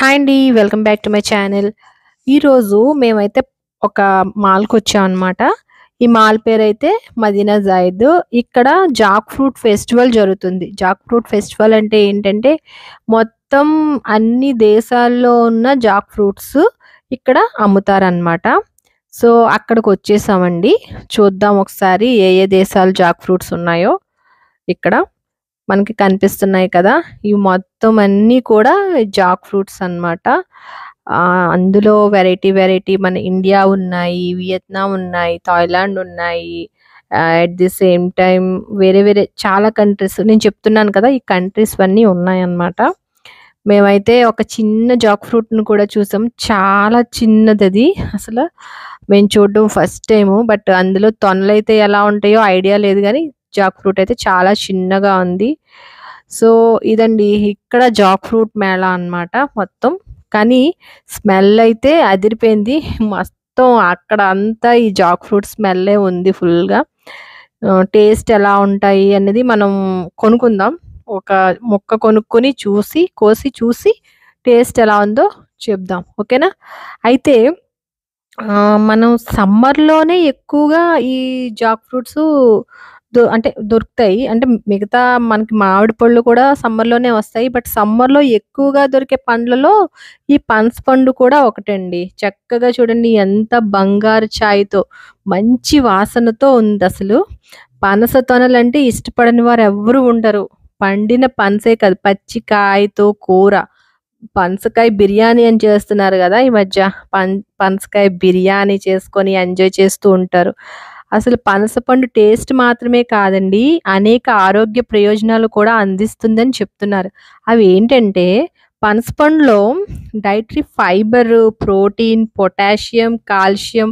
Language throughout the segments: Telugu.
హాయ్ అండి. Welcome back to my channel. ఈరోజు మేమైతే ఒక మాల్‌కొచ్చామనమాట. ఈ మాల్ పేరైతే మదీనా జాయిద్. ఇక్కడ జాక్ ఫ్రూట్ ఫెస్టివల్ జరుగుతుంది. జాక్ ఫ్రూట్ ఫెస్టివల్ అంటే ఏంటంటే, మొత్తం అన్ని దేశాల్లో ఉన్న జాక్ ఫ్రూట్స్ ఇక్కడ అమ్ముతారనమాట. సో, అక్కడికొచ్చేసామండి. చూద్దాం ఒకసారి ఏ ఏ దేశాలు జాక్ ఫ్రూట్స్ ఉన్నాయో ఇక్కడ. మనకి కనిపిస్తున్నాయి కదా! ఇవి మొత్తం అన్నీ కూడా జాక్ ఫ్రూట్స్ అన్నమాట. అందులో వెరైటీ మన ఇండియా ఉన్నాయి, వియత్నాం ఉన్నాయి, థాయిలాండ్ ఉన్నాయి. అట్ ది సేమ్ టైమ్ వేరే చాలా కంట్రీస్ నేను చెప్తున్నాను కదా! ఈ కంట్రీస్ అన్నీ ఉన్నాయన్నమాట. మేమైతే ఒక చిన్న జాక్ ఫ్రూట్‌ని కూడా చూసాం. చాలా చిన్నదది. అసలు మేము చూడడం ఫస్ట్ టైము. బట్ అందులో తొనలైతే ఎలా ఉంటాయో ఐడియా లేదు గానీ, జాక్ ఫ్రూట్ అయితే చాలా చిన్నగా ఉంది. సో, ఇదండి ఇక్కడ జాక్ ఫ్రూట్ మేళా అన్నమాట మొత్తం. కానీ స్మెల్ అయితే అదిరిపోయింది. మొత్తం అక్కడ అంతా ఈ జాక్ ఫ్రూట్ స్మెల్లే ఉంది ఫుల్‌గా. టేస్ట్ ఎలా ఉంటాయి అనేది మనం కొనుక్కుందాం. ఒక ముక్క కొనుక్కొని కోసి చూసి టేస్ట్ ఎలా ఉందో చెప్దాం. ఓకేనా? అయితే మనం సమ్మర్‌లోనే ఎక్కువగా ఈ జాక్ ఫ్రూట్సు అంటే దొరుకుతాయి. అంటే మిగతా మనకి మామిడి పళ్ళు కూడా సమ్మర్‌లోనే వస్తాయి. బట్ సమ్మర్‌లో ఎక్కువగా దొరికే పండ్లలో ఈ పనస పండు కూడా ఒకటండి. చక్కగా చూడండి ఎంత బంగారు ఛాయతో, మంచి వాసనతో ఉందసలు. పనస తొనలంటే ఇష్టపడని వారెవ్వరు ఉండరు. పండిన పనసే కాదు, పచ్చి కాయతో కూర. పనసకాయ బిర్యానీ అని చేస్తున్నారు గదా! ఈ మధ్య. పనసకాయ బిర్యానీ చేసుకొని ఎంజాయ్ చేస్తూ ఉంటారు. అసలు పనస పండు టేస్ట్ మాత్రమే కాదండి, అనేక ఆరోగ్య ప్రయోజనాలు కూడా అందిస్తుందని చెప్తున్నారు. అవేంటంటే, పనస పండులో dietary fibre, protein, potassium, calcium,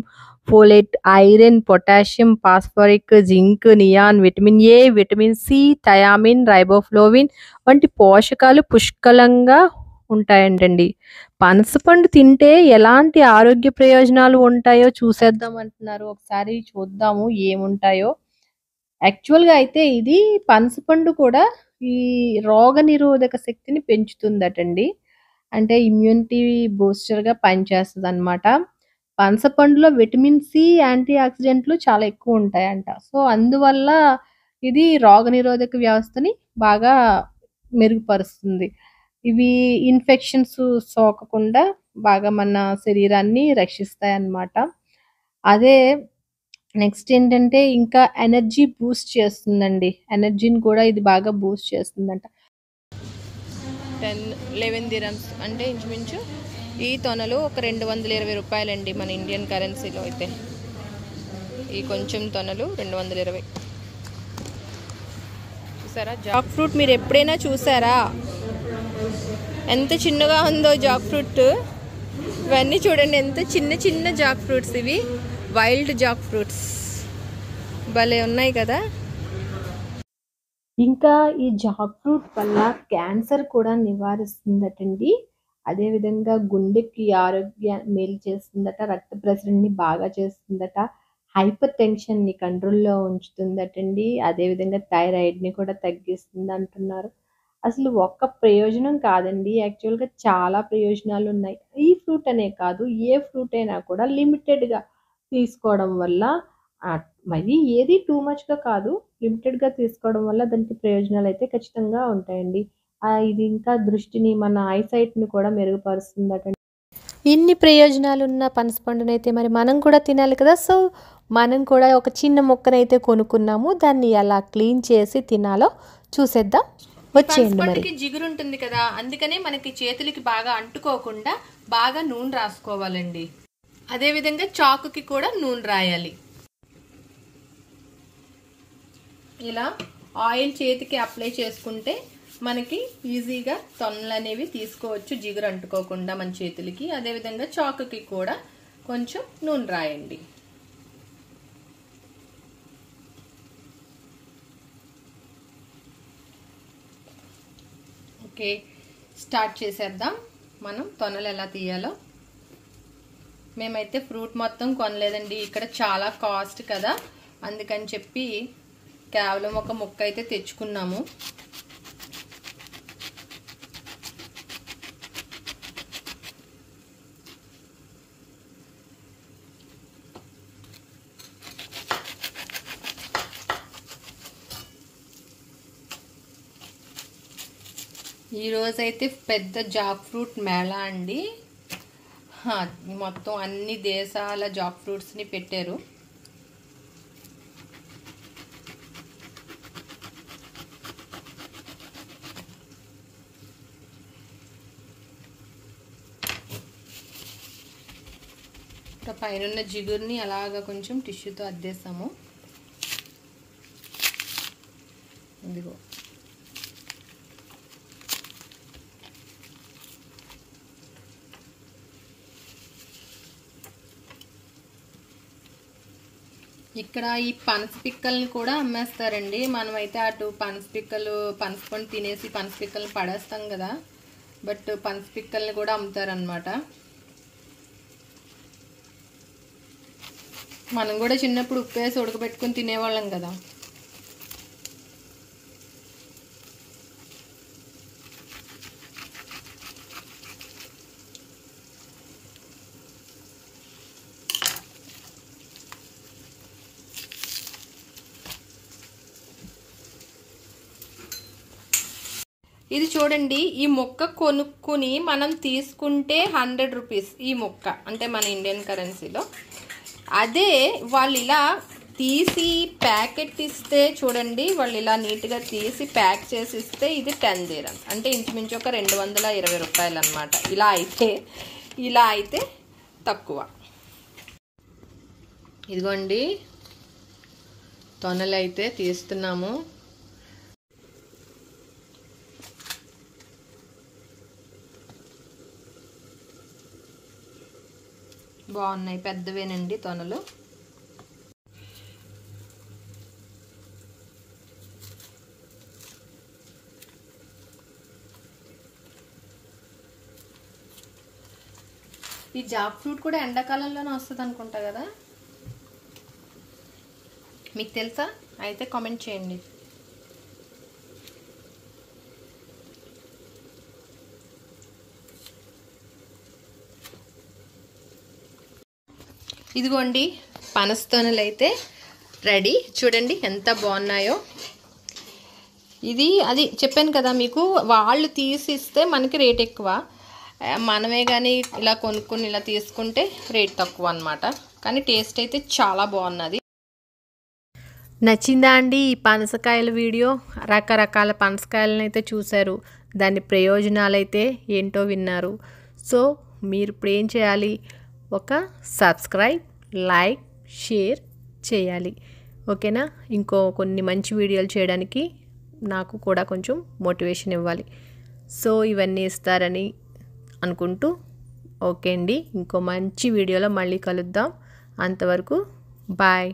folate, iron, potassium, phosphoric, zinc, neon, vitamin A, vitamin C, thiamine, riboflavin వంటి పోషకాలు పుష్కలంగా ఉంటాయంటండి. పనసపండు తింటే ఎలాంటి ఆరోగ్య ప్రయోజనాలు ఉంటాయో చూసేద్దాం అంటున్నారు. ఒకసారి చూద్దాము ఏముంటాయో. యాక్చువల్‌గా అయితే ఇది పనసపండు కూడా ఈ రోగనిరోధక శక్తిని పెంచుతుందటండి. అంటే ఇమ్యూనిటీ బూస్టర్‌గా పనిచేస్తదనమాట. పనసపండులో విటమిన్ సి, యాంటీ ఆక్సిడెంట్లు చాలా ఎక్కువుంటాయంట. సో, అందువల్ల ఇది రోగనిరోధక వ్యవస్థని బాగా మెరుగుపరుస్తుంది. ఇవి ఇన్ఫెక్షన్స్ సోకకుండా బాగా మన శరీరాన్ని రక్షిస్తాయన్నమాట. అదే నెక్స్ట్ ఏంటంటే ఇంకా ఎనర్జీ బూస్ట్ చేస్తుందండి. ఎనర్జీని కూడా ఇది బాగా బూస్ట్ చేస్తుందంట. 11 దిరమ్స్ అంటే ఇంచుమించు ఈ తొనలు ఒక ₹220 అండి మన ఇండియన్ కరెన్సీలో అయితే. ఈ కొంచెం తొనలు 220. చూసారా జాక్ ఫ్రూట్ మీరు ఎప్పుడైనా చూసారా? ఎంత చిన్నగా ఉందో జాక్ ఫ్రూట్. ఇవన్నీ చూడండి ఎంత చిన్న జాక్ ఫ్రూట్స్ ఇవి. వైల్డ్ జాక్ ఫ్రూట్స్ భలే ఉన్నాయి కదా. ఇంకా ఈ జాక్ ఫ్రూట్ వల్ల క్యాన్సర్ కూడా నివారిస్తుందటండి. అదేవిధంగా గుండెకి ఆరోగ్య మేలు చేస్తుందట, రక్త ప్రసరణని బాగా చేస్తుందట, హైపర్ టెన్షన్ని కంట్రోల్‌లో ఉంచుతుందటండి. అదేవిధంగా థైరాయిడ్‌ని కూడా తగ్గిస్తుంది అంటున్నారు. అసలు ఒక్క ప్రయోజనం కాదండి. యాక్చువల్‌గా చాలా ప్రయోజనాలున్నాయి. ఈ ఫ్రూట్ అనే కాదు, ఏ ఫ్రూట్ అయినా కూడా లిమిటెడ్‌గా తీసుకోవడం వల్ల మరీ ఏది టూ మచ్‌గా కాదు. లిమిటెడ్‌గా తీసుకోవడం వల్ల దానికి ప్రయోజనాలైతే ఖచ్చితంగా ఉంటాయండి. ఇది ఇంకా దృష్టిని మన ఐసైట్‌ని కూడా మెరుగుపరుస్తుందటండి. ఇన్ని ప్రయోజనాలున్న పనస పండునైతే మరి మనం కూడా తినాలి కదా! సో, మనం కూడా ఒక చిన్న ముక్కనైతే కొనుక్కున్నాము. దాన్ని ఎలా క్లీన్ చేసి తినాలో చూసేద్దాం. వచ్చేయండి మరి. జిగురు ఉంటుంది కదా, అందుకనే మనకి చేతులకి బాగా అంటుకోకుండా బాగా నూనె రాసుకోవాలండి. అదేవిధంగా చాకుకి కూడా నూనె రాయాలి. ఇలా ఆయిల్ చేతికి అప్లై చేసుకుంటే మనకి ఈజీగా తొనలు అనేవి తీసుకోవచ్చు, జిగురు అంటుకోకుండా మన చేతులకి. అదేవిధంగా చాకుకి కూడా కొంచెం నూనె రాయండి. ఓకే, స్టార్ట్ చేసేద్దాం మనం తొనలు ఎలా తీయాలో. మేమైతే ఫ్రూట్ మొత్తం కొనలేదండి, ఇక్కడ చాలా కాస్ట్ కదా, అందుకని చెప్పి కేవలం ఒక ముక్క అయితే తెచ్చుకున్నాము. ఈరోజైతే పెద్ద జాక్ ఫ్రూట్ మేళా అండి. మొత్తం అన్ని దేశాల జాక్ ఫ్రూట్స్ని పెట్టారు. పైన జిగురుని అలాగా కొంచెం టిష్యూతో అద్దేసాము. ఇదిగో ఇక్కడ ఈ పనస పిక్కల్ని కూడా అమ్మేస్తారండి. మనమైతే అటు పనస పండు తినేసి పనస పిక్కల్ని పడేస్తాం కదా, బట్ పనస పిక్కల్ని కూడా అమ్ముతారనమాట. మనం కూడా చిన్నప్పుడు ఉప్పేసి ఉడకబెట్టుకుని తినేవాళ్ళం కదా. ఇది చూడండి, ఈ మొక్క కొనుక్కుని మనం తీసుకుంటే 100 రూపీస్ ఈ మొక్క, అంటే మన ఇండియన్ కరెన్సీలో. అదే వాళ్ళు ఇలా తీసి ప్యాకెట్ ఇస్తే చూడండి, వాళ్ళు ఇలా నీట్గా తీసి ప్యాక్ చేసి ఇస్తే ఇది 10 dirhams, అంటే ఇంచుమించు ఒక 220 రూపాయలు అనమాట. ఇలా అయితే తక్కువ. ఇదిగోండి తొనలు అయితే తీస్తున్నాము. బాగున్నాయి, పెద్దవేనండి తొనలు. ఈ జాక్ ఫ్రూట్ కూడా ఎండాకాలంలోనే వస్తుంది అనుకుంటా కదా, మీకు తెలుసా? అయితే కామెంట్ చేయండి. ఇదిగోండి పనస తొనలు అయితే రెడీ. చూడండి ఎంత బాగున్నాయో. అది చెప్పాను కదా మీకు, వాళ్ళు తీసిస్తే మనకి రేట్ ఎక్కువ, మనమే కానీ ఇలా కొనుక్కొని ఇలా తీసుకుంటే రేట్ తక్కువ అన్నమాట. కానీ టేస్ట్ అయితే చాలా బాగున్నది. నచ్చిందా అండి ఈ పనసకాయల వీడియో? రకరకాల పనసకాయలను అయితే చూశారు, దాని ప్రయోజనాలు అయితే ఏంటో విన్నారు. సో మీరు ఇప్పుడు ఏం చేయాలి, ఒక సబ్స్క్రైబ్, లైక్, షేర్ చేయాలి. ఓకేనా? కొన్ని మంచి వీడియోలు చేయడానికి నాకు కూడా కొంచెం మోటివేషన్ ఇవ్వాలి. సో ఇవన్నీ ఇస్తారని అనుకుంటూ ఓకే అండి, ఇంకో మంచి వీడియోలో మళ్ళీ కలుద్దాం. అంతవరకు బాయ్.